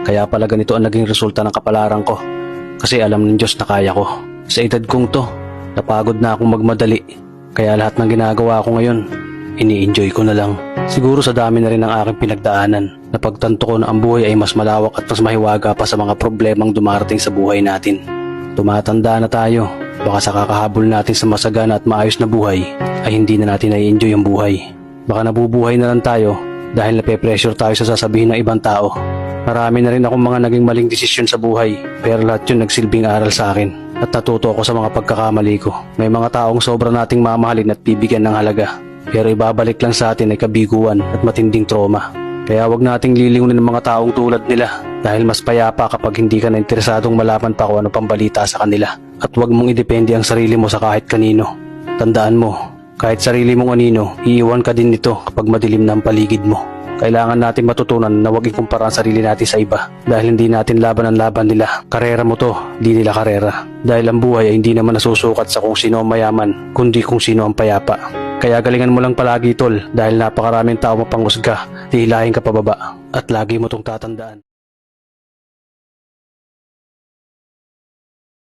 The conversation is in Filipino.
Kaya pala ganito ang naging resulta ng kapalaran ko. Kasi alam ng Diyos na kaya ko. Sa edad kong to, napagod na akong magmadali. Kaya lahat ng ginagawa ko ngayon, ini-enjoy ko na lang. Siguro sa dami na rin ng aking pinagdaanan, napagtanto ko na ang buhay ay mas malawak at mas mahiwaga pa sa mga problemang dumarating sa buhay natin. Tumatanda na tayo, baka sa kakahabol natin sa masagana at maayos na buhay, ay hindi na natin na-enjoy ang buhay. Baka nabubuhay na lang tayo dahil nape-pressure tayo sa sasabihin ng ibang tao. Marami na rin akong mga naging maling desisyon sa buhay, pero lahat yun nagsilbing aral sa akin. At natuto ako sa mga pagkakamali ko. May mga taong sobra nating mamahalin at bibigyan ng halaga, pero ibabalik lang sa atin ay kabiguan at matinding trauma. Kaya wag nating lilingunin ng mga taong tulad nila, dahil mas payapa kapag hindi ka na interesadong malaman pa kung ano pang balita sa kanila. At wag mong idepende ang sarili mo sa kahit kanino. Tandaan mo, kahit sarili mong anino, iiwan ka din nito kapag madilim na ang paligid mo. Kailangan natin matutunan na huwag ikumpara ang sarili natin sa iba, dahil hindi natin laban ang laban nila. Karera mo to, di nila karera. Dahil ang buhay ay hindi naman nasusukat sa kung sino ang mayaman, kundi kung sino ang payapa. Kaya galingan mo lang palagi tol, dahil napakaraming tao mapanghusga, hihilahin ka pababa. At lagi mo tong tatandaan.